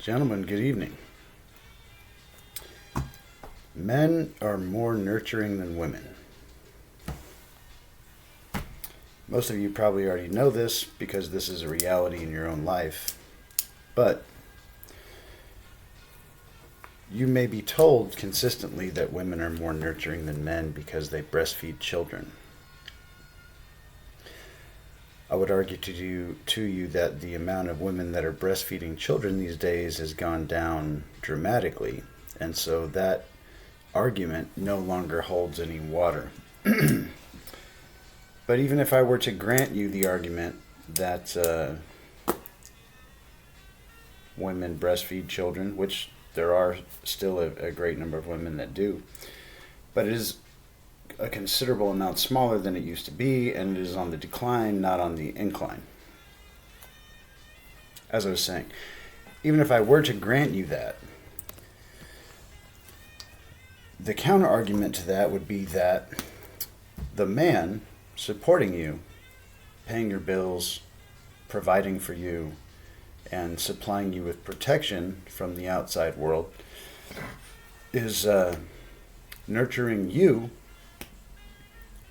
Gentlemen, good evening. Men are more nurturing than women. Most of you probably already know this because this is a reality in your own life. But you may be told consistently that women are more nurturing than men because they breastfeed children. I would argue to you that the amount of women that are breastfeeding children these days has gone down dramatically, and so that argument no longer holds any water. But even if I were to grant you the argument that women breastfeed children, which there are still a great number of women that do, but it is a considerable amount smaller than it used to be, and it is on the decline, not on the incline. As I was saying, even if I were to grant you that, the counter argument to that would be that the man supporting you, paying your bills, providing for you, and supplying you with protection from the outside world is nurturing you,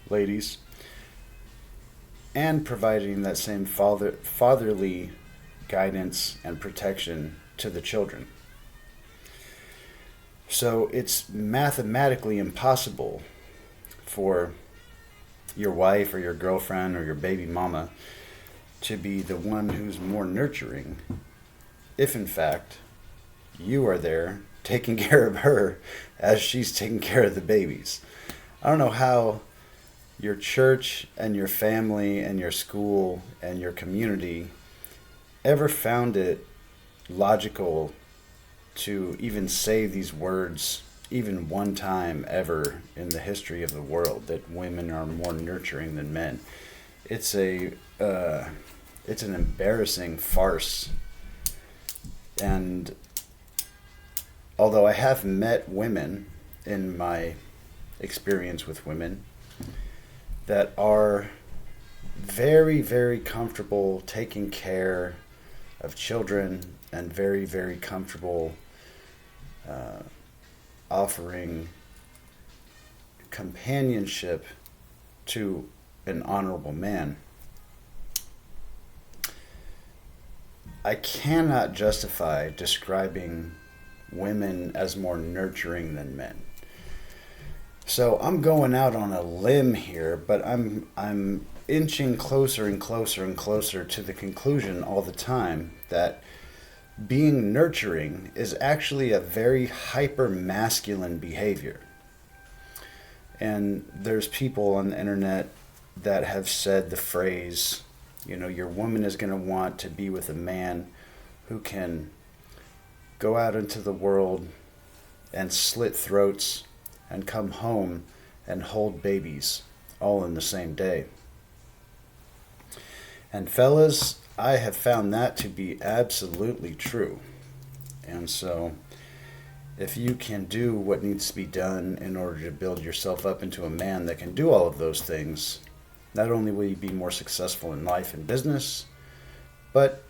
ladies, and providing that same fatherly guidance and protection to the children. So it's mathematically impossible for your wife or your girlfriend or your baby mama to be the one who's more nurturing if, in fact, you are there taking care of her as she's taking care of the babies. I don't know how your church and your family and your school and your community ever found it logical to even say these words even one time ever in the history of the world, that women are more nurturing than men. It's an embarrassing farce. And although I have met women in my experience with women that are very, very comfortable taking care of children and very, very comfortable offering companionship to an honorable man, I cannot justify describing women as more nurturing than men. So I'm going out on a limb here, but I'm inching closer and closer and closer to the conclusion all the time that being nurturing is actually a very hyper-masculine behavior. And there's people on the internet that have said the phrase, your woman is going to want to be with a man who can go out into the world and slit throats and come home and hold babies all in the same day. And fellas, I have found that to be absolutely true. And so if you can do what needs to be done in order to build yourself up into a man that can do all of those things, not only will you be more successful in life and business, but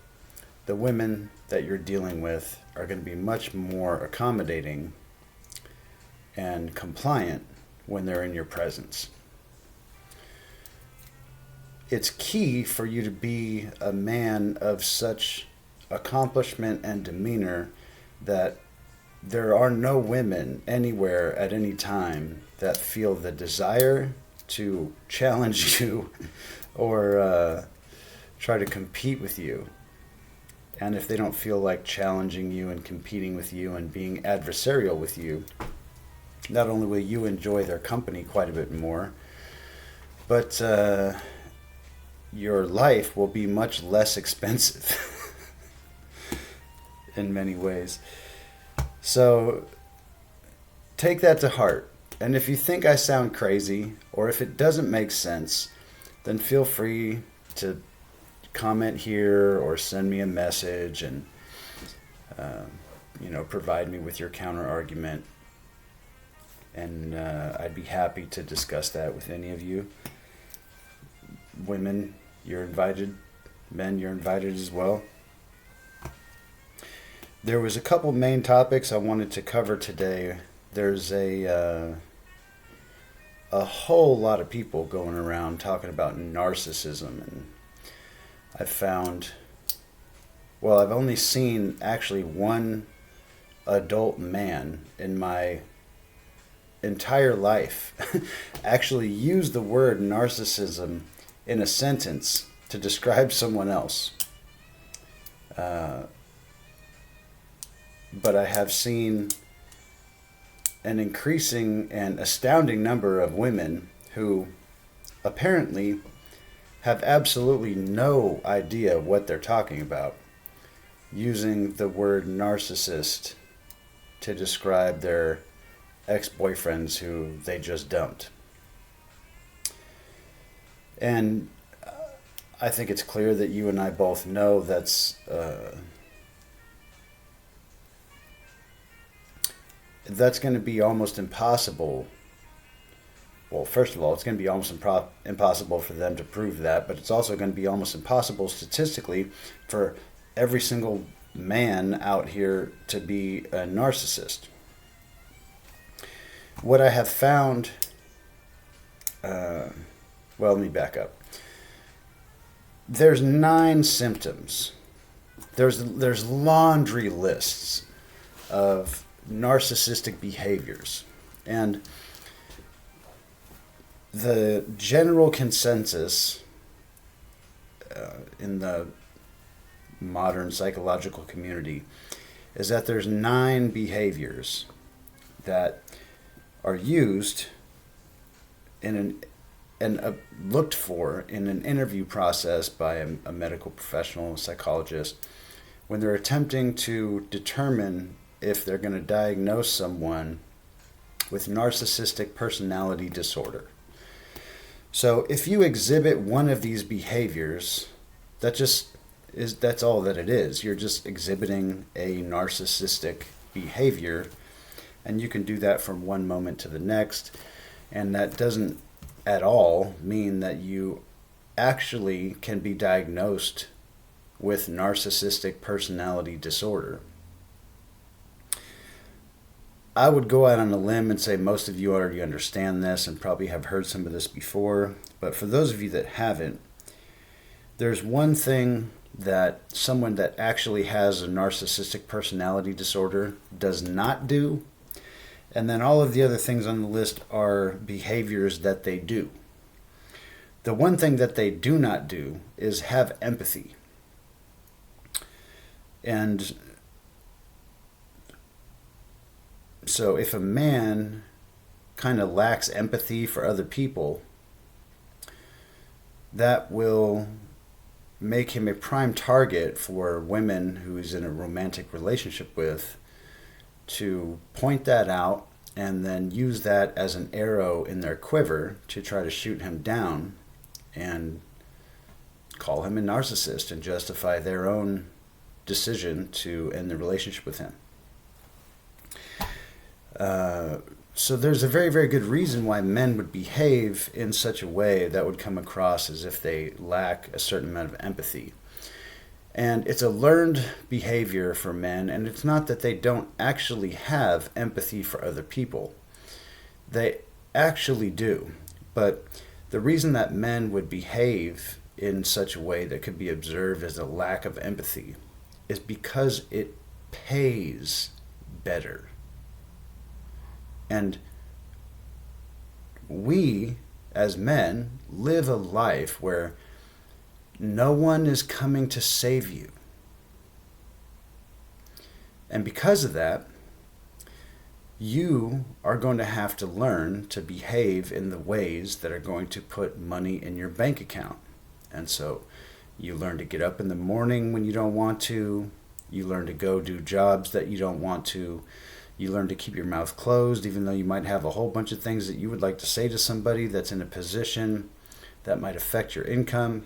the women that you're dealing with are going to be much more accommodating and compliant when they're in your presence. It's key for you to be a man of such accomplishment and demeanor that there are no women anywhere at any time that feel the desire to challenge you or try to compete with you. And if they don't feel like challenging you and competing with you and being adversarial with you, not only will you enjoy their company quite a bit more, but your life will be much less expensive in many ways. So take that to heart. And if you think I sound crazy, or if it doesn't make sense, then feel free to comment here or send me a message and provide me with your counter argument. And I'd be happy to discuss that with any of you. Women, you're invited. Men, you're invited as well. There was a couple main topics I wanted to cover today. There's a whole lot of people going around talking about narcissism, and I've found, well, I've only seen actually one adult man in my entire life actually use the word narcissism in a sentence to describe someone else. But I have seen an increasing and astounding number of women who apparently have absolutely no idea what they're talking about, using the word narcissist to describe their ex-boyfriends who they just dumped. And I think it's clear that you and I both know that's going to be almost impossible. Well, first of all, it's going to be almost impossible for them to prove that, but it's also going to be almost impossible statistically for every single man out here to be a narcissist. What I have found, well, let me back up. There's 9 symptoms. There's laundry lists of narcissistic behaviors, and the general consensus in the modern psychological community is that there's 9 behaviors that are used and looked for in an interview process by a medical professional, a psychologist, when they're attempting to determine if they're going to diagnose someone with narcissistic personality disorder. So if you exhibit one of these behaviors, that's all that it is. You're just exhibiting a narcissistic behavior, and you can do that from one moment to the next, and that doesn't at all mean that you actually can be diagnosed with narcissistic personality disorder. I would go out on a limb and say most of you already understand this and probably have heard some of this before, but for those of you that haven't, there's one thing that someone that actually has a narcissistic personality disorder does not do, and then all of the other things on the list are behaviors that they do. The one thing that they do not do is have empathy. And so if a man kind of lacks empathy for other people, that will make him a prime target for women who he's in a romantic relationship with to point that out and then use that as an arrow in their quiver to try to shoot him down and call him a narcissist and justify their own decision to end the relationship with him. So there's a very, very good reason why men would behave in such a way that would come across as if they lack a certain amount of empathy. And it's a learned behavior for men, and it's not that they don't actually have empathy for other people. They actually do. But the reason that men would behave in such a way that could be observed as a lack of empathy is because it pays better. And we, as men, live a life where no one is coming to save you. And because of that, you are going to have to learn to behave in the ways that are going to put money in your bank account. And so you learn to get up in the morning when you don't want to. You learn to go do jobs that you don't want to. You learn to keep your mouth closed, even though you might have a whole bunch of things that you would like to say to somebody that's in a position that might affect your income,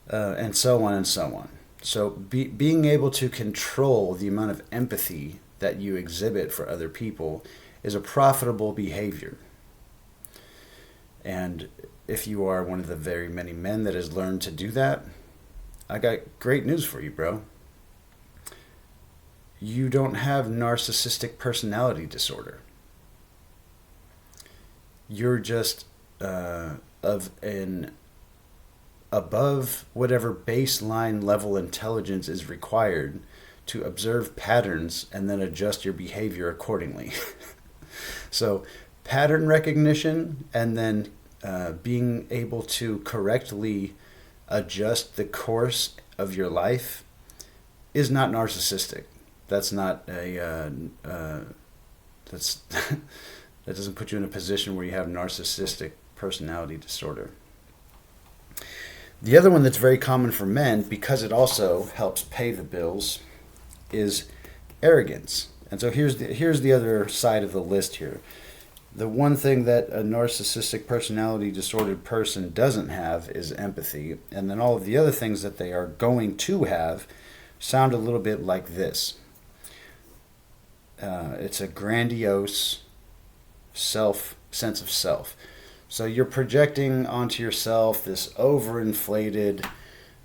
and so on and so on. So being able to control the amount of empathy that you exhibit for other people is a profitable behavior. And if you are one of the very many men that has learned to do that, I got great news for you, bro. you don't have narcissistic personality disorder. You're just of an above whatever baseline level intelligence is required to observe patterns and then adjust your behavior accordingly. So pattern recognition and then being able to correctly adjust the course of your life is not narcissistic. That's not a that's that doesn't put you in a position where you have narcissistic personality disorder. The other one that's very common for men, because it also helps pay the bills, is arrogance. And so here's the other side of the list here. The one thing that a narcissistic personality disordered person doesn't have is empathy. And then all of the other things that they are going to have sound a little bit like this. It's a grandiose sense of self. So you're projecting onto yourself this overinflated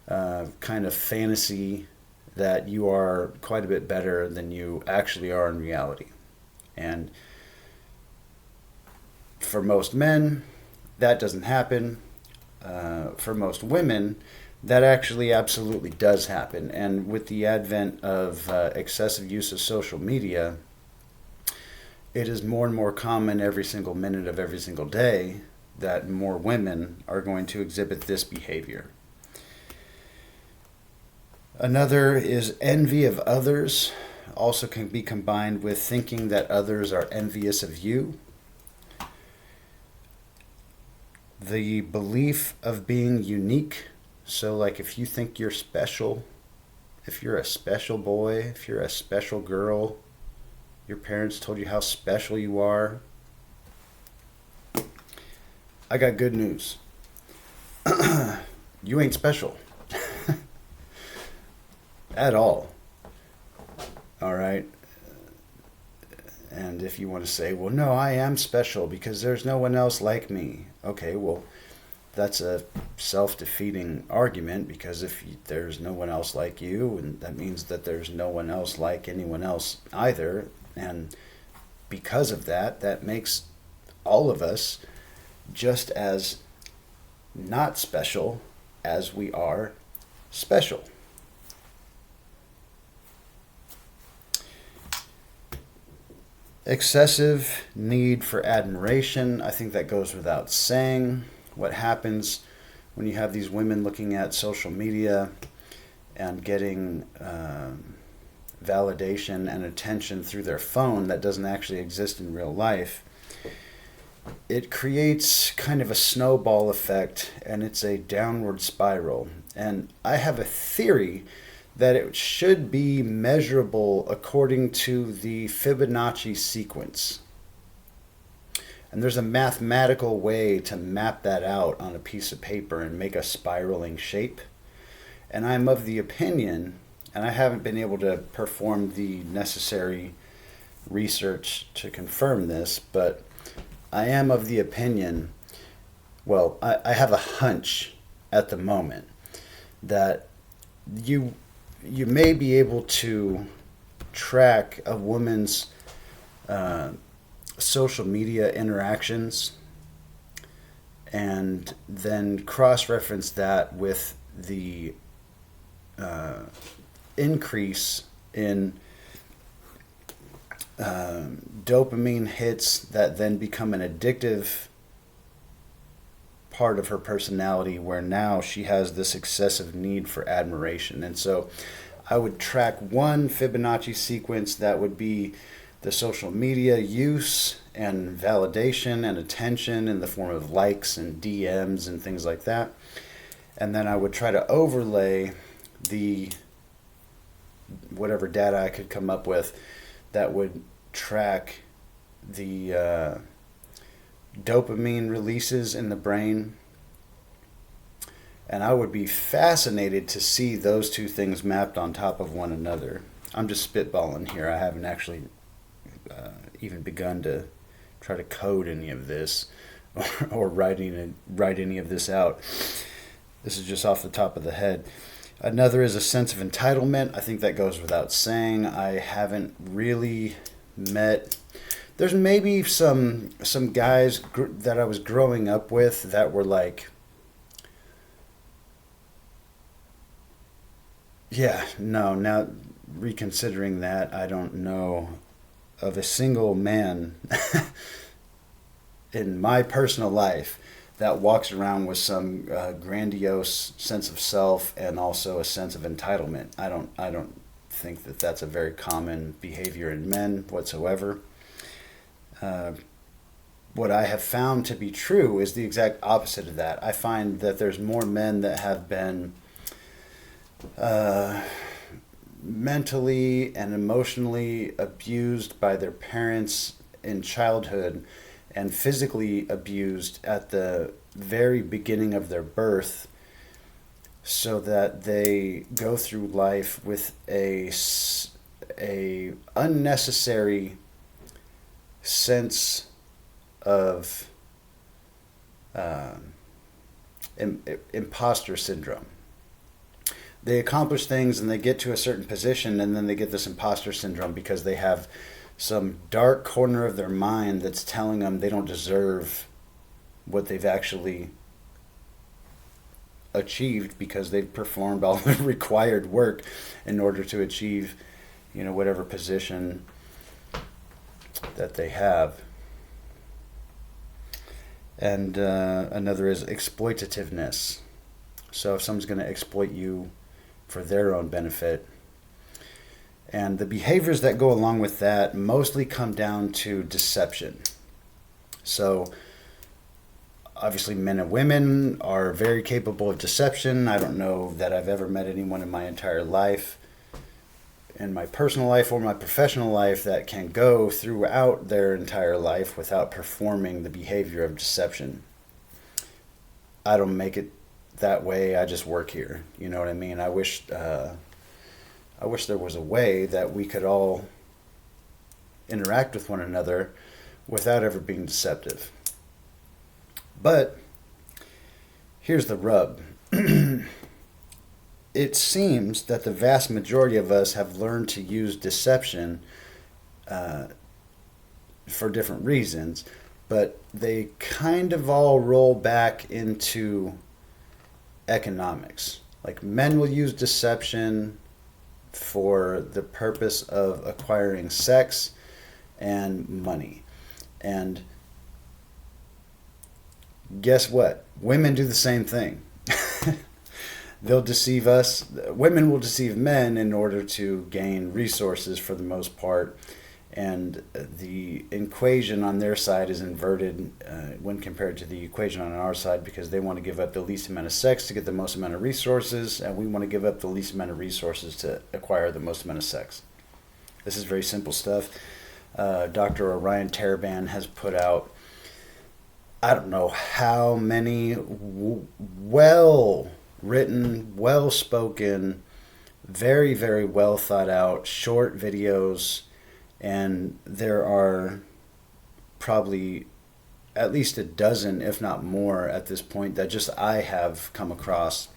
kind of fantasy that you are quite a bit better than you actually are in reality. And for most men, that doesn't happen. For most women, that actually absolutely does happen. And with the advent of excessive use of social media, it is more and more common every single minute of every single day that more women are going to exhibit this behavior. Another is envy of others. Also can be combined with thinking that others are envious of you. The belief of being unique. So like if you think you're special, if you're a special boy, if you're a special girl, your parents told you how special you are. I got good news. You ain't special. At all. All right? And if you want to say, well, no, I am special because there's no one else like me. Okay, well, that's a self-defeating argument, because if there's no one else like you, and that means that there's no one else like anyone else either. And because of that, that makes all of us just as not special as we are special. Excessive need for admiration. I think that goes without saying. What happens when you have these women looking at social media and getting validation and attention through their phone that doesn't actually exist in real life? It creates kind of a snowball effect, and it's a downward spiral. And I have a theory that it should be measurable according to the Fibonacci sequence. And there's a mathematical way to map that out on a piece of paper and make a spiraling shape. And I'm of the opinion, and I haven't been able to perform the necessary research to confirm this, but I am of the opinion, well, I have a hunch at the moment that you may be able to track a woman's social media interactions and then cross-reference that with the increase in dopamine hits that then become an addictive part of her personality, where now she has this excessive need for admiration. And so I would track one Fibonacci sequence that would be the social media use and validation and attention in the form of likes and DMs and things like that. And then I would try to overlay the whatever data I could come up with that would track the dopamine releases in the brain. And I would be fascinated to see those two things mapped on top of one another. I'm just spitballing here. I haven't actually even begun to try to code any of this or write any of this out. This is just off the top of the head. Another is a sense of entitlement. I think that goes without saying. I haven't really met. There's maybe some guys that I was growing up with that were like, yeah, no, now reconsidering that, I don't know of a single man in my personal life that walks around with some grandiose sense of self and also a sense of entitlement. I don't think that that's a very common behavior in men whatsoever. Uh, what I have found to be true is the exact opposite of that. I find that there's more men that have been uh, mentally and emotionally abused by their parents in childhood and physically abused at the very beginning of their birth, so that they go through life with a unnecessary sense of um, imposter syndrome. They accomplish things and they get to a certain position, and then they get this imposter syndrome because they have some dark corner of their mind that's telling them they don't deserve what they've actually achieved, because they've performed all the required work in order to achieve, whatever position that they have. And another is exploitativeness. So if someone's going to exploit you for their own benefit. And the behaviors that go along with that mostly come down to deception. So obviously men and women are very capable of deception. I don't know that I've ever met anyone in my entire life, in my personal life or my professional life, that can go throughout their entire life without performing the behavior of deception. I don't make it that way. I just work here. You know what I mean? I wish there was a way that we could all interact with one another without ever being deceptive. But here's the rub. It seems that the vast majority of us have learned to use deception for different reasons, but they kind of all roll back into economics. Like, men will use deception for the purpose of acquiring sex and money. And guess what? Women do the same thing. They'll deceive us. Women will deceive men in order to gain resources for the most part. And the equation on their side is inverted when compared to the equation on our side, because they want to give up the least amount of sex to get the most amount of resources, and we want to give up the least amount of resources to acquire the most amount of sex. This is very simple stuff. Dr. Orion Taraban has put out, I don't know how many well-written, well-spoken, very, very well thought out short videos. And there are probably at least a dozen, if not more, at this point that just I have come across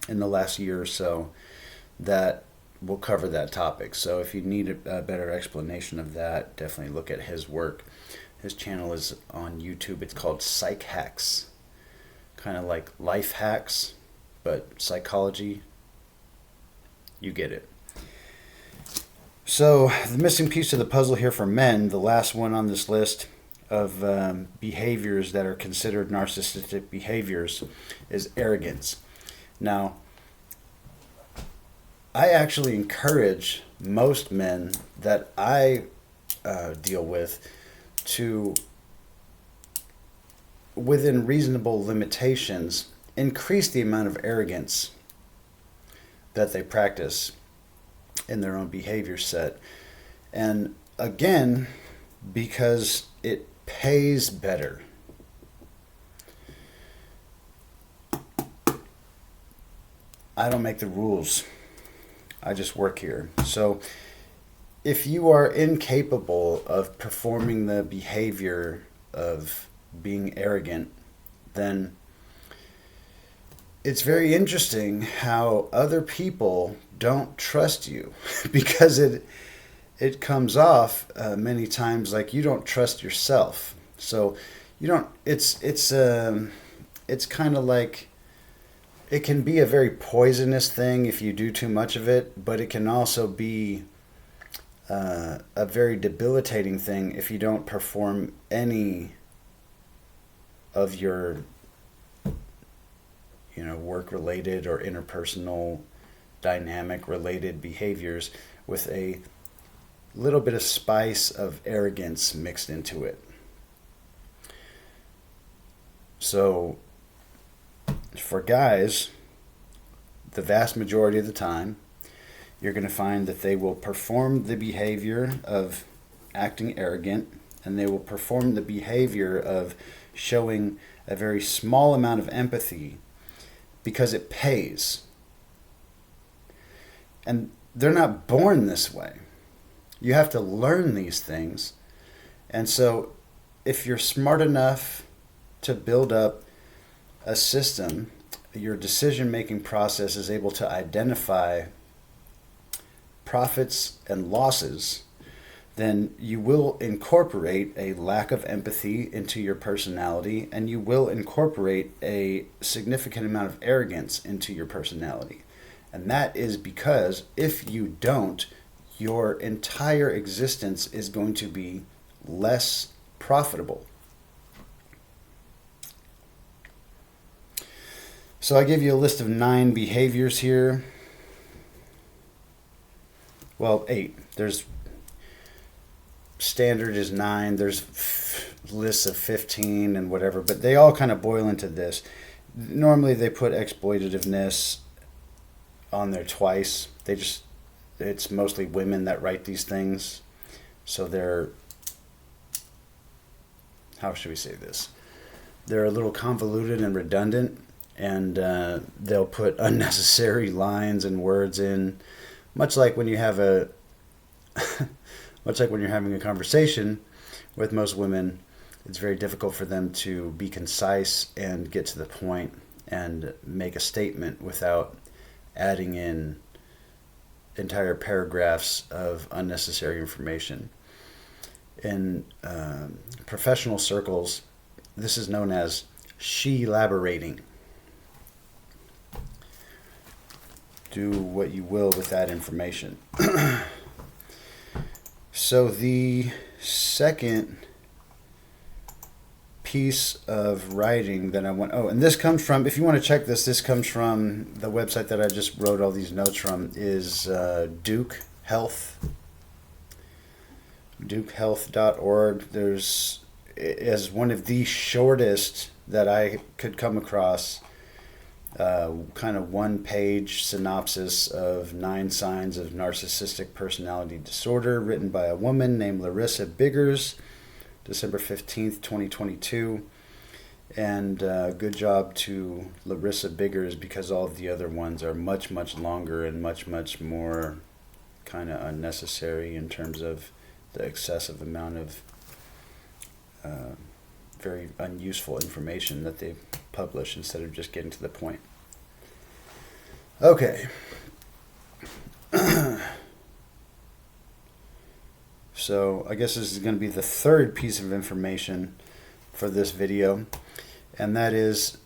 in the last year or so that will cover that topic. So if you need a better explanation of that, definitely look at his work. His channel is on YouTube. It's called Psych Hacks. Kind of like life hacks, but psychology. You get it. So the missing piece of the puzzle here for men, the last one on this list of behaviors that are considered narcissistic behaviors, is arrogance. Now, I actually encourage most men that I deal with to, within reasonable limitations, increase the amount of arrogance that they practice in their own behavior set. And again, because it pays better. I don't make the rules. I just work here. So if you are incapable of performing the behavior of being arrogant, then it's very interesting how other people don't trust you because it comes off many times like you don't trust yourself. So you don't. It's kind of like it can be a very poisonous thing if you do too much of it, but it can also be a very debilitating thing if you don't perform any of your work related or interpersonal dynamic related behaviors with a little bit of spice of arrogance mixed into it. So for guys, the vast majority of the time, you're going to find that they will perform the behavior of acting arrogant, and they will perform the behavior of showing a very small amount of empathy because it pays. And they're not born this way. You have to learn these things. And so if you're smart enough to build up a system, your decision-making process is able to identify profits and losses, then you will incorporate a lack of empathy into your personality, and you will incorporate a significant amount of arrogance into your personality. And that is because if you don't, your entire existence is going to be less profitable. So I give you a list of 9 behaviors here. Well, 8. There's standard is 9. There's lists of 15 and whatever, but they all kind of boil into this. Normally they put exploitativeness on there twice. It's mostly women that write these things. So they're, how should we say this? They're a little convoluted and redundant, and they'll put unnecessary lines and words in, much like when you have much like when you're having a conversation with most women. It's very difficult for them to be concise and get to the point and make a statement without adding in entire paragraphs of unnecessary information. In professional circles, this is known as she-laborating. Do what you will with that information. So the second piece of writing that I want, and this comes from, if you want to check this comes from the website that I just wrote all these notes from, is Duke Health, dukehealth.org. There's, as one of the shortest that I could come across, kind of one-page synopsis of 9 signs of narcissistic personality disorder, written by a woman named Larissa Biggers, December 15th, 2022. And good job to Larissa Biggers, because all of the other ones are much, much longer and much, much more kind of unnecessary in terms of the excessive amount of very unuseful information that they publish instead of just getting to the point. Okay. So I guess this is going to be the third piece of information for this video, and that is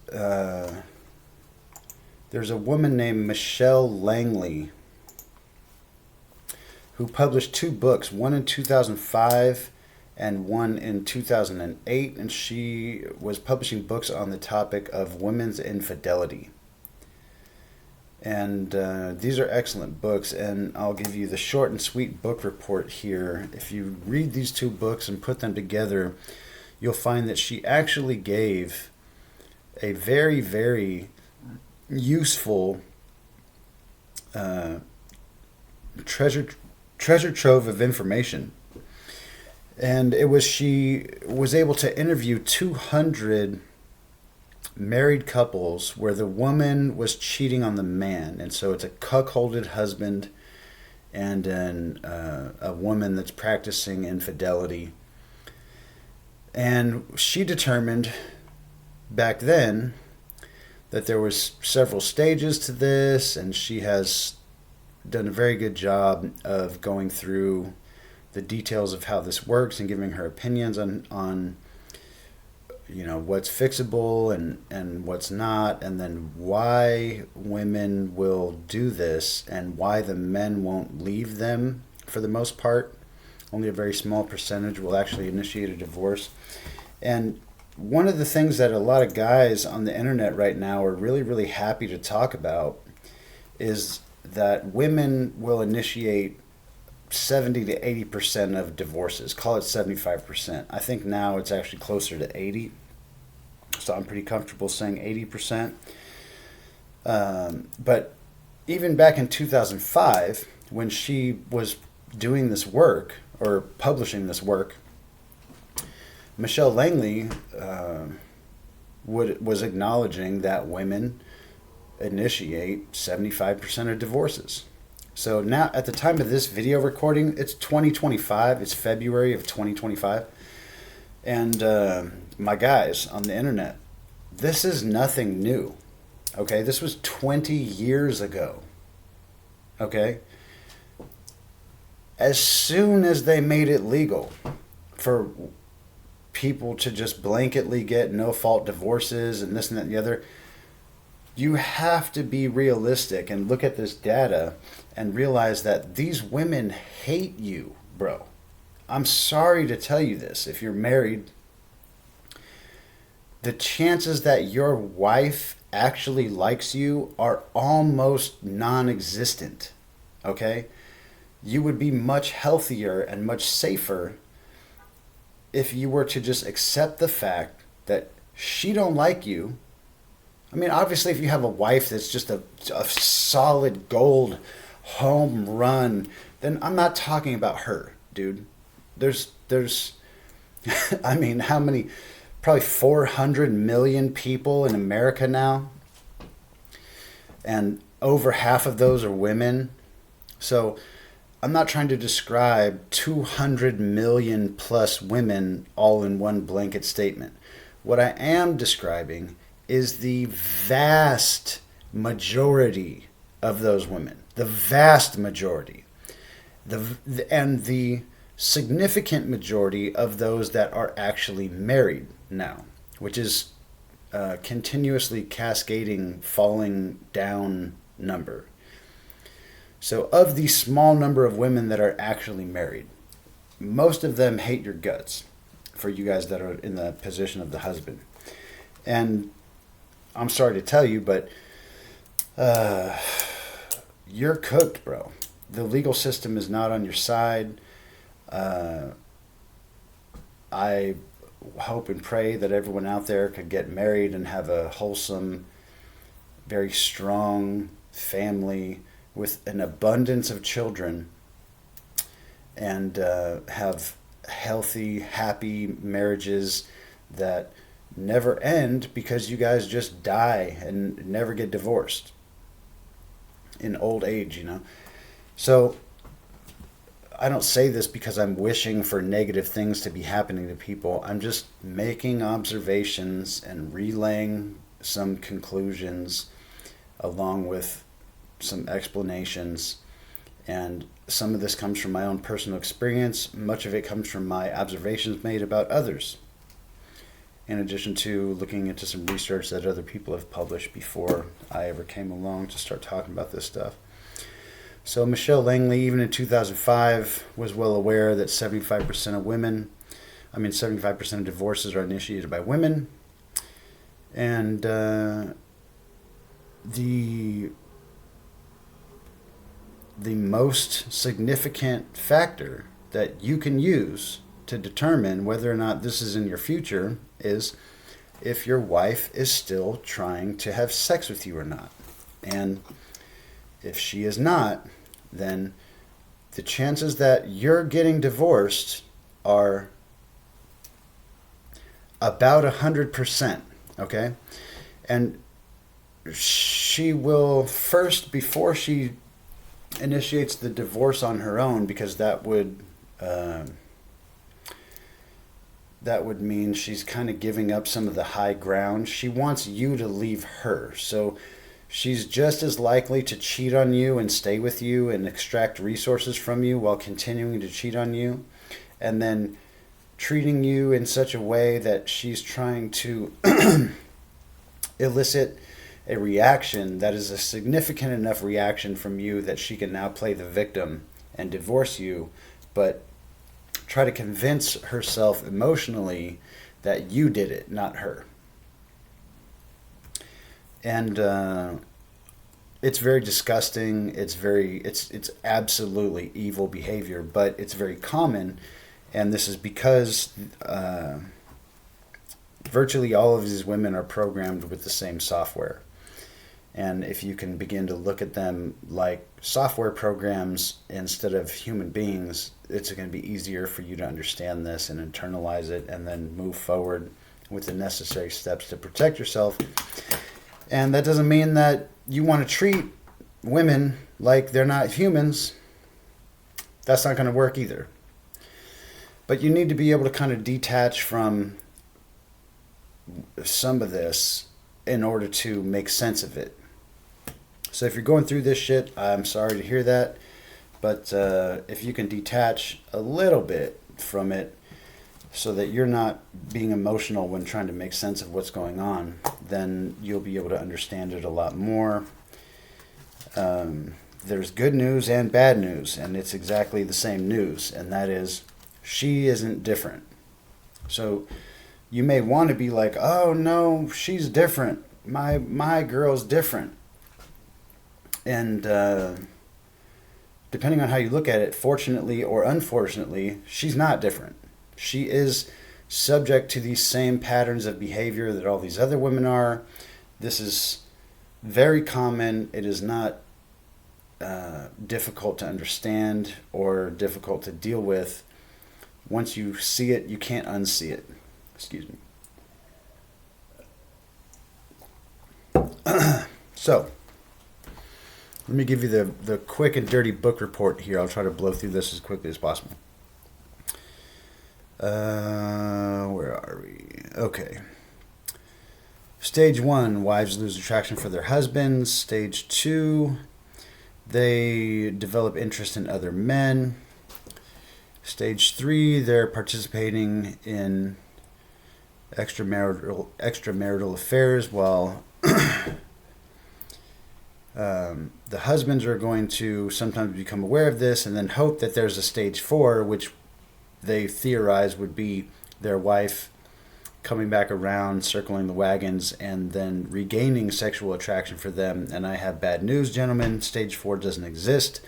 there's a woman named Michelle Langley who published 2 books, one in 2005 and one in 2008, and she was publishing books on the topic of women's infidelity. And these are excellent books, and I'll give you the short and sweet book report here. If you read these 2 books and put them together, you'll find that she actually gave a very, very useful treasure trove of information. And she was able to interview 200 married couples where the woman was cheating on the man. And so it's a cuckolded husband and a woman that's practicing infidelity. And she determined back then that there was several stages to this, and she has done a very good job of going through the details of how this works and giving her opinions on what's fixable and what's not, and then why women will do this and why the men won't leave them for the most part. Only a very small percentage will actually initiate a divorce. And one of the things that a lot of guys on the internet right now are really, really happy to talk about is that women will initiate 70 to 80% of divorces. Call it 75%. I think now it's actually closer to 80. So I'm pretty comfortable saying 80%. But even back in 2005, when she was doing this work or publishing this work, Michelle Langley was acknowledging that women initiate 75% of divorces. So now, at the time of this video recording, it's 2025. It's February of 2025. And my guys on the internet, this is nothing new. Okay, this was 20 years ago. Okay? As soon as they made it legal for people to just blanketly get no-fault divorces and this and that and the other, you have to be realistic and look at this data and realize that these women hate you, bro. I'm sorry to tell you this. If you're married, the chances that your wife actually likes you are almost non-existent, okay? You would be much healthier and much safer if you were to just accept the fact that she don't like you. I mean, obviously, if you have a wife that's just a solid gold home run, then I'm not talking about her, dude. There's I mean, how many? Probably 400 million people in America now. And over half of those are women. So I'm not trying to describe 200 million plus women all in one blanket statement. What I am describing is the vast majority of those women. The vast majority. And the significant majority of those that are actually married now, which is continuously cascading, falling down number. So of the small number of women that are actually married, most of them hate your guts, for you guys that are in the position of the husband. And I'm sorry to tell you, but you're cooked, bro. The legal system is not on your side. I hope and pray that everyone out there could get married and have a wholesome, very strong family with an abundance of children, and have healthy, happy marriages that never end because you guys just die and never get divorced in old age, So I don't say this because I'm wishing for negative things to be happening to people. I'm just making observations and relaying some conclusions along with some explanations. And some of this comes from my own personal experience. Much of it comes from my observations made about others, in addition to looking into some research that other people have published before I ever came along to start talking about this stuff. So Michelle Langley, even in 2005, was well aware that 75% of divorces are initiated by women. And the most significant factor that you can use to determine whether or not this is in your future is if your wife is still trying to have sex with you or not. And if she is not, then the chances that you're getting divorced are about 100%, okay? And she will first, before she initiates the divorce on her own, because that would that would mean she's kind of giving up some of the high ground. She wants you to leave her. So she's just as likely to cheat on you and stay with you and extract resources from you while continuing to cheat on you. And then treating you in such a way that she's trying to elicit a reaction that is a significant enough reaction from you that she can now play the victim and divorce you, but try to convince herself emotionally that you did it, not her. And it's very disgusting. It's absolutely evil behavior, but it's very common. And this is because virtually all of these women are programmed with the same software. And if you can begin to look at them like software programs instead of human beings, it's going to be easier for you to understand this and internalize it and then move forward with the necessary steps to protect yourself. And that doesn't mean that you want to treat women like they're not humans. That's not going to work either. But you need to be able to kind of detach from some of this in order to make sense of it. So if you're going through this shit, I'm sorry to hear that. But if you can detach a little bit from it so that you're not being emotional when trying to make sense of what's going on, then you'll be able to understand it a lot more. There's good news and bad news, and it's exactly the same news, and that is she isn't different. So you may want to be like, oh no, she's different. My girl's different. And depending on how you look at it, fortunately or unfortunately, she's not different. She is subject to these same patterns of behavior that all these other women are. This is very common. It is not difficult to understand or difficult to deal with. Once you see it, you can't unsee it. Excuse me. So, let me give you the quick and dirty book report here. I'll try to blow through this as quickly as possible. Where are we? Okay. Stage 1, wives lose attraction for their husbands. Stage 2, they develop interest in other men. Stage 3, they're participating in extramarital affairs while the husbands are going to sometimes become aware of this and then hope that there's a stage 4, which they theorize would be their wife coming back around, circling the wagons, and then regaining sexual attraction for them. And I have bad news, gentlemen. Stage 4 doesn't exist.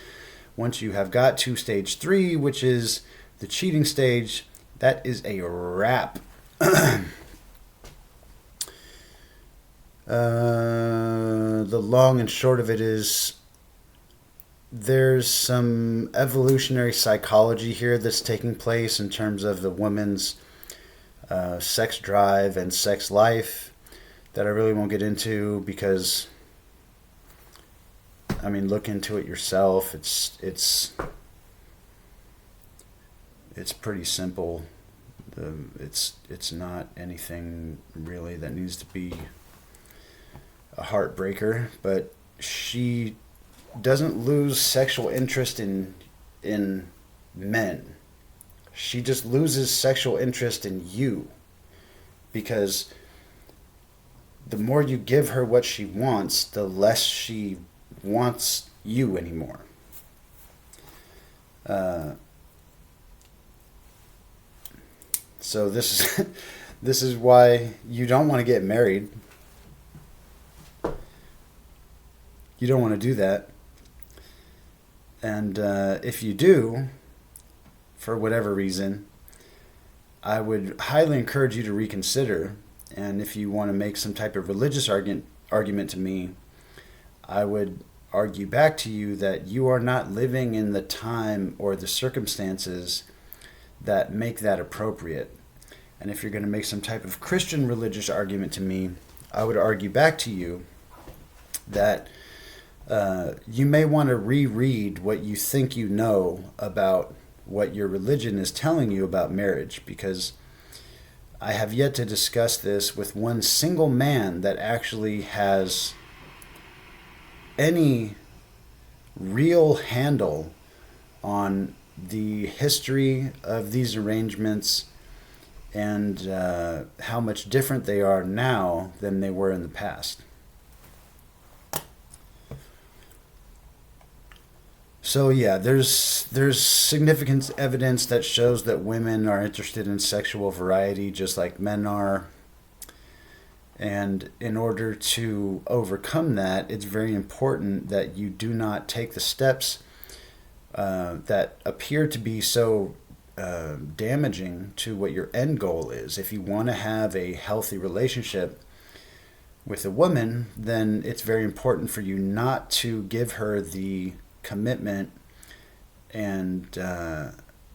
Once you have got to stage 3, which is the cheating stage, that is a wrap. The long and short of it is there's some evolutionary psychology here that's taking place in terms of the woman's sex drive and sex life that I really won't get into because, I mean, look into it yourself. It's pretty simple. It's not anything really that needs to be a heartbreaker, but she doesn't lose sexual interest in men. She just loses sexual interest in you because the more you give her what she wants, the less she wants you anymore. So this is why you don't want to get married. You don't want to do that. And if you do, for whatever reason, I would highly encourage you to reconsider. And if you want to make some type of religious argument to me, I would argue back to you that you are not living in the time or the circumstances that make that appropriate. And if you're going to make some type of Christian religious argument to me, I would argue back to you that you may want to reread what you think you know about what your religion is telling you about marriage, because I have yet to discuss this with one single man that actually has any real handle on the history of these arrangements and how much different they are now than they were in the past. So yeah, there's significant evidence that shows that women are interested in sexual variety just like men are. And in order to overcome that, it's very important that you do not take the steps that appear to be so damaging to what your end goal is. If you want to have a healthy relationship with a woman, then it's very important for you not to give her the commitment and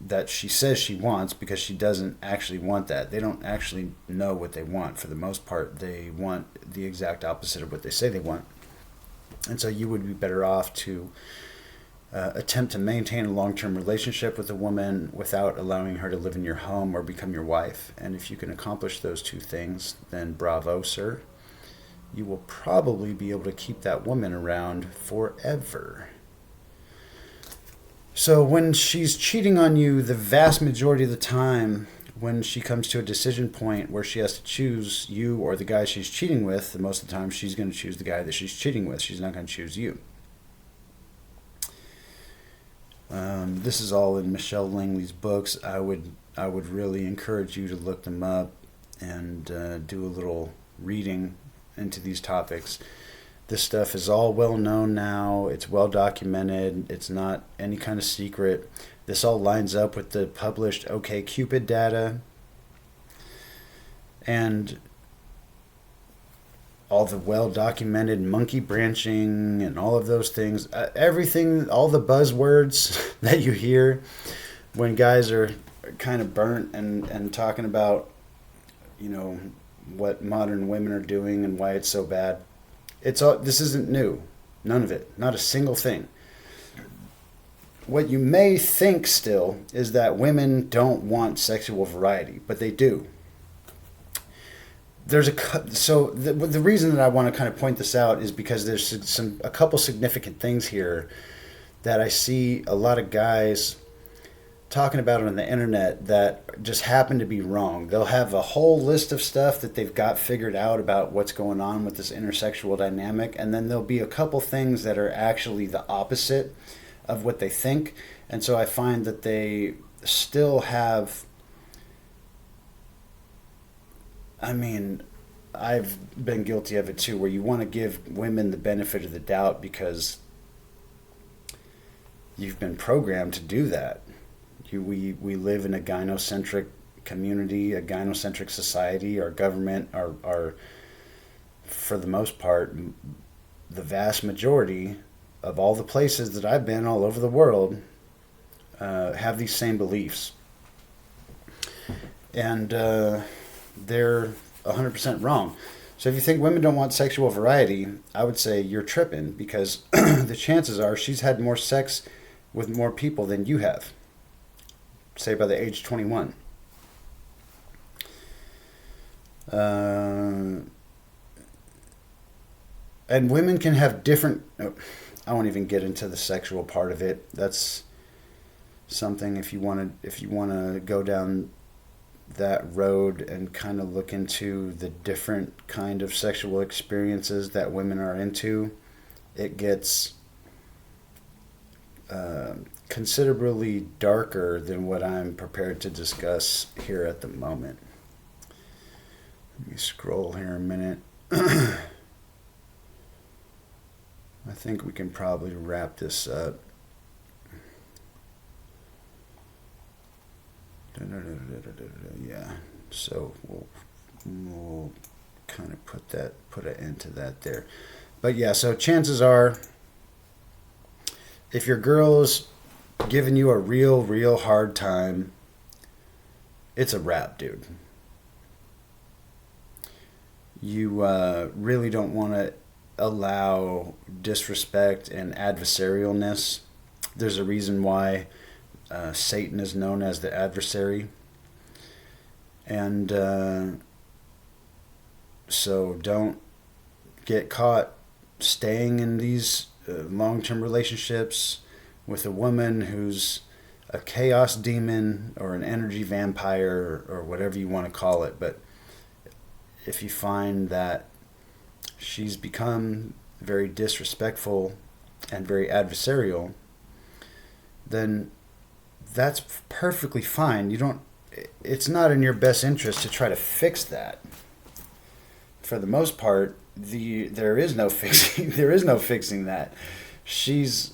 that she says she wants, because she doesn't actually want that. They don't actually know what they want. For the most part, they want the exact opposite of what they say they want. And so you would be better off to attempt to maintain a long-term relationship with a woman without allowing her to live in your home or become your wife. And if you can accomplish those two things, then bravo, sir. You will probably be able to keep that woman around forever. So when she's cheating on you, the vast majority of the time, when she comes to a decision point where she has to choose you or the guy she's cheating with, the most of the time she's going to choose the guy that she's cheating with. She's not going to choose you. This is all in Michelle Langley's books. I would really encourage you to look them up and do a little reading into these topics. This stuff is all well known now. It's well documented. It's not any kind of secret. This all lines up with the published OkCupid data and all the well documented monkey branching and all of those things. Everything, all the buzzwords that you hear when guys are kind of burnt and talking about, you know, what modern women are doing and why it's so bad. It's all, this isn't new. None of it. Not a single thing. What you may think still is that women don't want sexual variety, but they do. The reason that I want to kind of point this out is because there's a couple significant things here that I see a lot of guys talking about on the internet that just happen to be wrong. They'll have a whole list of stuff that they've got figured out about what's going on with this intersexual dynamic, and then there'll be a couple things that are actually the opposite of what they think. And so I find that they still have, I mean, I've been guilty of it too, where you want to give women the benefit of the doubt because you've been programmed to do that. We live in a gynocentric community, a gynocentric society. Our government, our for the most part, the vast majority of all the places that I've been all over the world have these same beliefs. And they're 100% wrong. So if you think women don't want sexual variety, I would say you're tripping, because the chances are she's had more sex with more people than you have, say by the age 21. And women can have different, I won't even get into the sexual part of it. That's something, if you want to go down that road and kind of look into the different kind of sexual experiences that women are into, it gets considerably darker than what I'm prepared to discuss here at the moment. Let me scroll here a minute. I think we can probably wrap this up. Yeah, so we'll kind of put an end to that there. But yeah, so chances are, if your girl's giving you a real hard time, it's a wrap, dude. You really don't want to allow disrespect and adversarialness. There's a reason why Satan is known as the adversary. And so don't get caught staying in these long-term relationships with a woman who's a chaos demon or an energy vampire or whatever you want to call it. But if you find that she's become very disrespectful and very adversarial, then that's perfectly fine. It's not in your best interest to try to fix that. For the most part, there is no fixing that. She's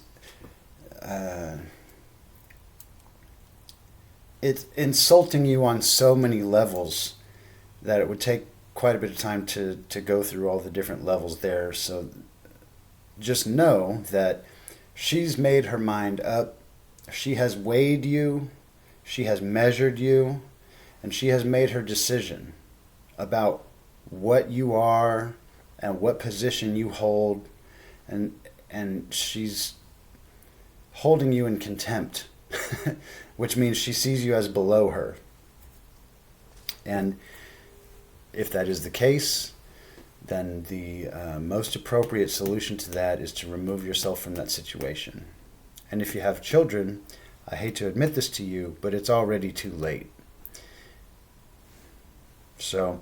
it's insulting you on so many levels that it would take quite a bit of time to go through all the different levels there. So just know that she's made her mind up. She has weighed you. She has measured you. And she has made her decision about what you are and what position you hold. And she's holding you in contempt, which means she sees you as below her. And if that is the case, then the most appropriate solution to that is to remove yourself from that situation. And if you have children, I hate to admit this to you, but it's already too late. So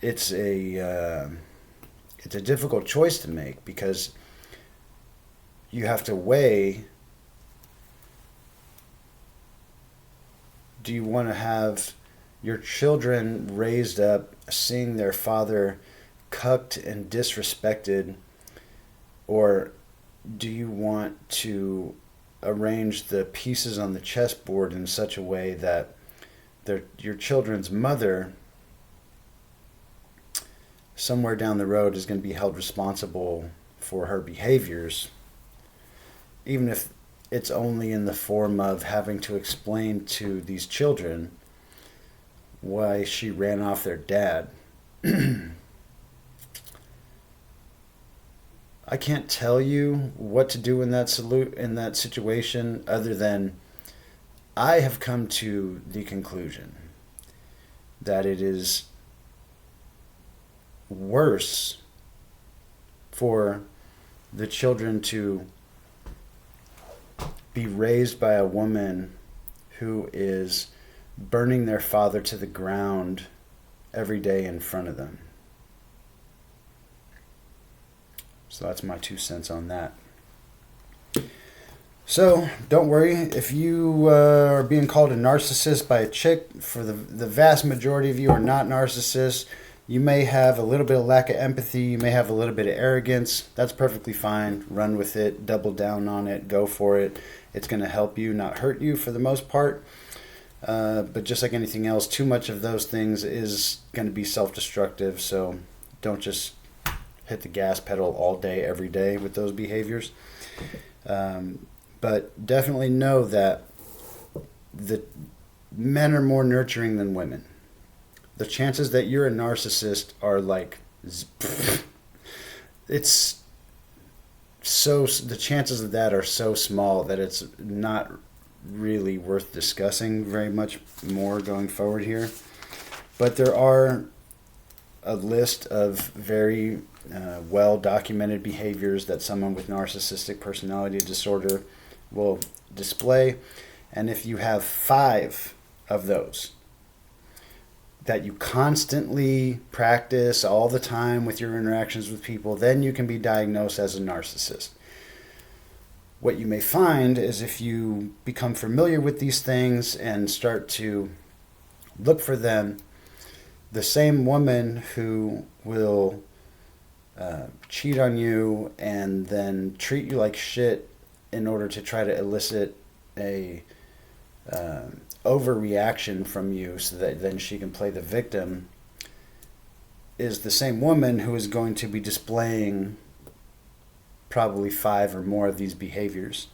it's a difficult choice to make, because you have to weigh, do you want to have your children raised up seeing their father cucked and disrespected, or do you want to arrange the pieces on the chessboard in such a way that your children's mother somewhere down the road is going to be held responsible for her behaviors, even if it's only in the form of having to explain to these children why she ran off their dad. I can't tell you what to do in that situation, other than I have come to the conclusion that it is worse for the children to be raised by a woman who is burning their father to the ground every day in front of them. So that's my 2 cents on that. So don't worry if you are being called a narcissist by a chick. For the vast majority of you are not narcissists. You may have a little bit of lack of empathy. You may have a little bit of arrogance. That's perfectly fine. Run with it. Double down on it. Go for it. It's going to help you, not hurt you for the most part. But just like anything else, too much of those things is going to be self-destructive. So don't just hit the gas pedal all day, every day with those behaviors. But definitely know that the men are more nurturing than women. The chances that you're a narcissist are like, it's so, the chances of that are so small that it's not really worth discussing very much more going forward here. But there are a list of very well-documented behaviors that someone with narcissistic personality disorder will display. And if you have 5 of those that you constantly practice all the time with your interactions with people, then you can be diagnosed as a narcissist. What you may find is, if you become familiar with these things and start to look for them, the same woman who will cheat on you and then treat you like shit in order to try to elicit a overreaction from you so that then she can play the victim, is the same woman who is going to be displaying probably 5 or more of these behaviors.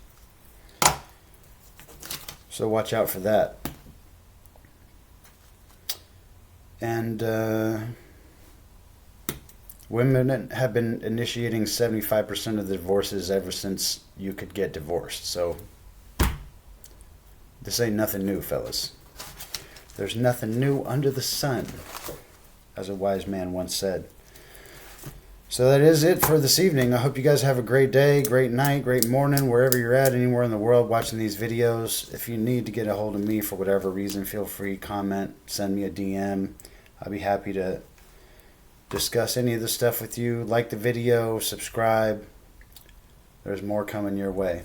So watch out for that. And women have been initiating 75% of the divorces ever since you could get divorced. So this ain't nothing new, fellas. There's nothing new under the sun, as a wise man once said. So that is it for this evening. I hope you guys have a great day, great night, great morning, wherever you're at, anywhere in the world watching these videos. If you need to get a hold of me for whatever reason, feel free, comment, send me a DM. I'll be happy to discuss any of this stuff with you. Like the video, subscribe. There's more coming your way.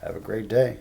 Have a great day.